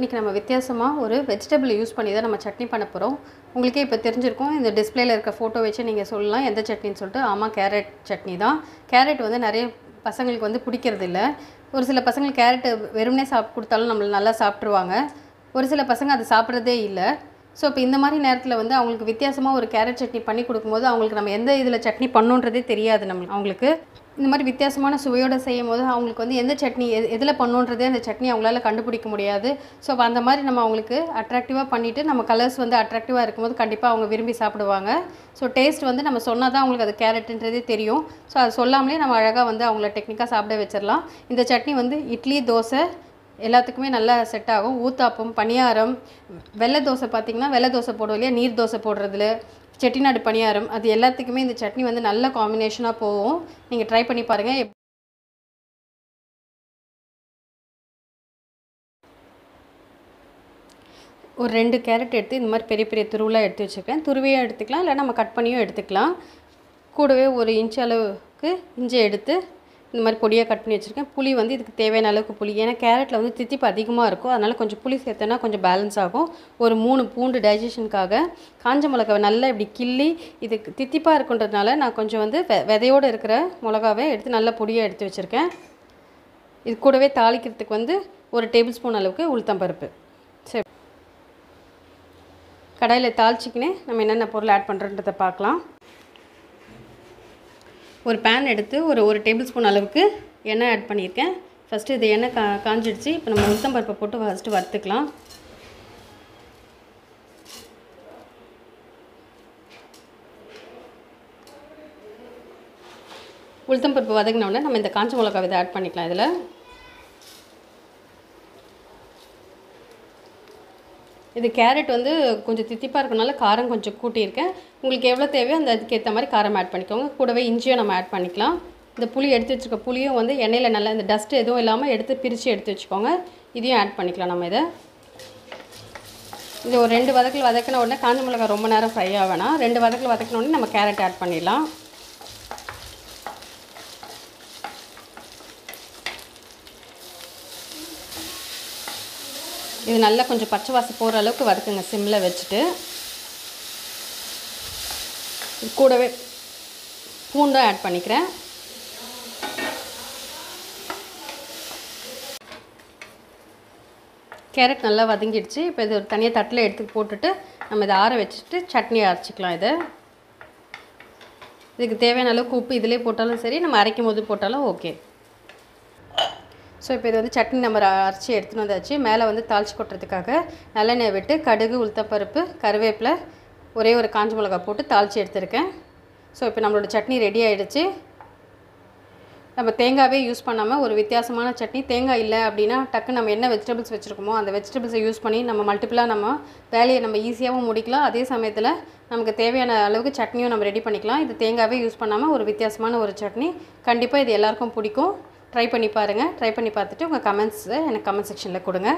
இன்றைக்கி நம்ம வித்தியாசமாக ஒரு வெஜிடபிள் யூஸ் பண்ணி தான் நம்ம சட்னி பண்ண போகிறோம். உங்களுக்கே இப்போ தெரிஞ்சிருக்கும், இந்த டிஸ்பிளேல இருக்க ஃபோட்டோ வச்சு நீங்கள் சொல்லலாம் எந்த சட்னின்னு சொல்லிட்டு. ஆமாம், கேரட் சட்னி தான். கேரட் வந்து நிறைய பசங்களுக்கு வந்து பிடிக்கிறது இல்லை. ஒரு சில பசங்களுக்கு கேரட் வெறுமனே கொடுத்தாலும் நம்மளை நல்லா சாப்பிட்ருவாங்க. ஒரு சில பசங்க அதை சாப்பிட்றதே இல்லை. ஸோ இப்போ இந்த மாதிரி நேரத்தில் வந்து அவங்களுக்கு வித்தியாசமாக ஒரு கேரட் சட்னி பண்ணி கொடுக்கும்போது அவங்களுக்கு நம்ம எந்த இதில் சட்னி பண்ணுன்றதே தெரியாது. அவங்களுக்கு இந்த மாதிரி வித்தியாசமான சுவையோடு செய்யும் போது அவங்களுக்கு வந்து எந்த சட்னி எதில் பண்ணுன்றதே அந்த சட்னி அவங்களால கண்டுபிடிக்க முடியாது. ஸோ அப்போ அந்த மாதிரி நம்ம அவங்களுக்கு அட்ராக்டிவாக பண்ணிவிட்டு நம்ம கலர்ஸ் வந்து அட்ராக்டிவாக இருக்கும்போது கண்டிப்பாக அவங்க விரும்பி சாப்பிடுவாங்க. ஸோ டேஸ்ட் வந்து நம்ம சொன்னால் தான் அவங்களுக்கு அது கேரட்டுன்றதே தெரியும். ஸோ அது சொல்லாமலே நம்ம அழகாக வந்து அவங்கள டெக்னிக்காக சாப்பிட வச்சிடலாம். இந்த சட்னி வந்து இட்லி, தோசை எல்லாத்துக்குமே நல்லா செட் ஆகும். ஊத்தாப்பம், பணியாரம், வெள்ளை தோசை பார்த்திங்கன்னா வெள்ளை தோசை போடுவோம் இல்லையா, நீர் தோசை போடுறதுல, செட்டிநாடு பணியாரம், அது எல்லாத்துக்குமே இந்த சட்னி வந்து நல்ல காம்பினேஷனாக போகும். நீங்கள் ட்ரை பண்ணி பாருங்கள். ஒரு 2 கேரட் எடுத்து இந்த மாதிரி பெரிய பெரிய துருவலாக எடுத்து வச்சுருக்கேன். துருவியாக எடுத்துக்கலாம், இல்லை நம்ம கட் பண்ணியும் எடுத்துக்கலாம். கூடவே 1 இன்ச் அளவுக்கு இஞ்சி எடுத்து இந்த மாதிரி பொடியாக கட் பண்ணி வச்சுருக்கேன். புளி வந்து இதுக்கு தேவையான அளவுக்கு புளி, ஏன்னா கேரட்டில் வந்து தித்திப்பு அதிகமாக இருக்கும், அதனால் கொஞ்சம் புளி சேர்த்தோன்னா கொஞ்சம் பேலன்ஸ் ஆகும். ஒரு 3 பூண்டு டைஜஷனுக்காக. காஞ்ச மிளகாவை நல்லா இப்படி கிள்ளி, இதுக்கு தித்திப்பாக இருக்குன்றதுனால நான் கொஞ்சம் வந்து விதையோடு இருக்கிற மிளகாவை எடுத்து நல்லா பொடியாக எடுத்து வச்சுருக்கேன். இது கூடவே தாளிக்கிறதுக்கு வந்து 1 டேபிள் ஸ்பூன் அளவுக்கு உளுத்தம்பருப்பு. சரி, கடாயில் தாளிச்சிக்கினே நம்ம என்னென்ன பொருள் ஆட் பண்ணுறன்றதை பார்க்கலாம். ஒரு பேன் எடுத்து ஒரு டேபிள் ஸ்பூன் அளவுக்கு எண்ணெய் ஆட் பண்ணியிருக்கேன். ஃபஸ்ட்டு இது எண்ணெய் காஞ்சிடுச்சு. இப்போ நம்ம உளுத்தம்பருப்பை போட்டு ஃபஸ்ட்டு வறுத்துக்கலாம். உளுத்தம்பருப்பு வதங்கினோடனே நம்ம இந்த காஞ்ச மிளகாவை இதை ஆட் பண்ணிக்கலாம். இதில் இது கேரட் வந்து கொஞ்சம் தித்திப்பாக இருக்கனால காரம் கொஞ்சம் கூட்டியிருக்கேன். உங்களுக்கு எவ்வளோ தேவையோ அந்த அதுக்கேற்ற மாதிரி காரம் ஆட் பண்ணிக்கோங்க. கூடவே இஞ்சியும் நம்ம ஆட் பண்ணிக்கலாம். இந்த புளி எடுத்து வச்சுருக்க புளியும் வந்து எண்ணெயில் நல்லா இந்த டஸ்ட்டு எதுவும் இல்லாமல் பிரித்து எடுத்து வச்சுக்கோங்க. இதையும் ஆட் பண்ணிக்கலாம். நம்ம இது ஒரு 2 வதக்கில் வதக்கின உடனே, காஞ்ச மிளகாய் ரொம்ப நேரம் ஃப்ரை ஆகணும். 2 வதக்கில் வதக்கின உடனே நம்ம கேரட் ஆட் பண்ணிடலாம். இது நல்லா கொஞ்சம் பச்சை வாசம் போகிற அளவுக்கு வதக்குங்க சிம்மில் வச்சுட்டு. இது கூடவே பூண்டும் ஆட் பண்ணிக்கிறேன். கேரட் நல்லா வதங்கிடுச்சு. இப்போ இது ஒரு தனியாக தட்டில் எடுத்து போட்டுட்டு நம்ம இதை ஆற வச்சுட்டு சட்னி அரைச்சிக்கலாம். இதுக்கு தேவையான அளவுக்கு உப்பு இதிலே போட்டாலும் சரி, நம்ம அரைக்கும் போது போட்டாலும் ஓகே. ஸோ இப்போ இது வந்து சட்னி நம்ம அரைச்சி எடுத்துன்னு வந்தாச்சு. மேலே வந்து தாளித்து கொட்டுறதுக்காக நல்லெண்ணெய் விட்டு கடுகு, உளுத்தப்பருப்பு, கருவேப்பிலை, ஒரே ஒரு காஞ்ச மிளகாய் போட்டு தாளித்து எடுத்துருக்கேன். ஸோ இப்போ நம்மளோட சட்னி ரெடி ஆகிடுச்சு. நம்ம தேங்காவே யூஸ் பண்ணாமல் ஒரு வித்தியாசமான சட்னி. தேங்காய் இல்லை அப்படின்னா டக்கு நம்ம என்ன வெஜிடபிள்ஸ் வச்சுருக்கோமோ அந்த வெஜிடபிள்ஸை யூஸ் பண்ணி நம்ம மல்டிபிளாக நம்ம வேலையை நம்ம ஈஸியாகவும் முடிக்கலாம். அதே சமயத்தில் நமக்கு தேவையான அளவுக்கு சட்னியும் நம்ம ரெடி பண்ணிக்கலாம். இது தேங்காவே யூஸ் பண்ணாமல் ஒரு வித்தியாசமான ஒரு சட்னி. கண்டிப்பாக இது எல்லாருக்கும் பிடிக்கும். ட்ரை பண்ணி பாருங்கள். ட்ரை பண்ணி பார்த்துட்டு உங்கள் கமெண்ட்ஸை எனக்கு கமெண்ட் செக்ஷனில் கொடுங்க.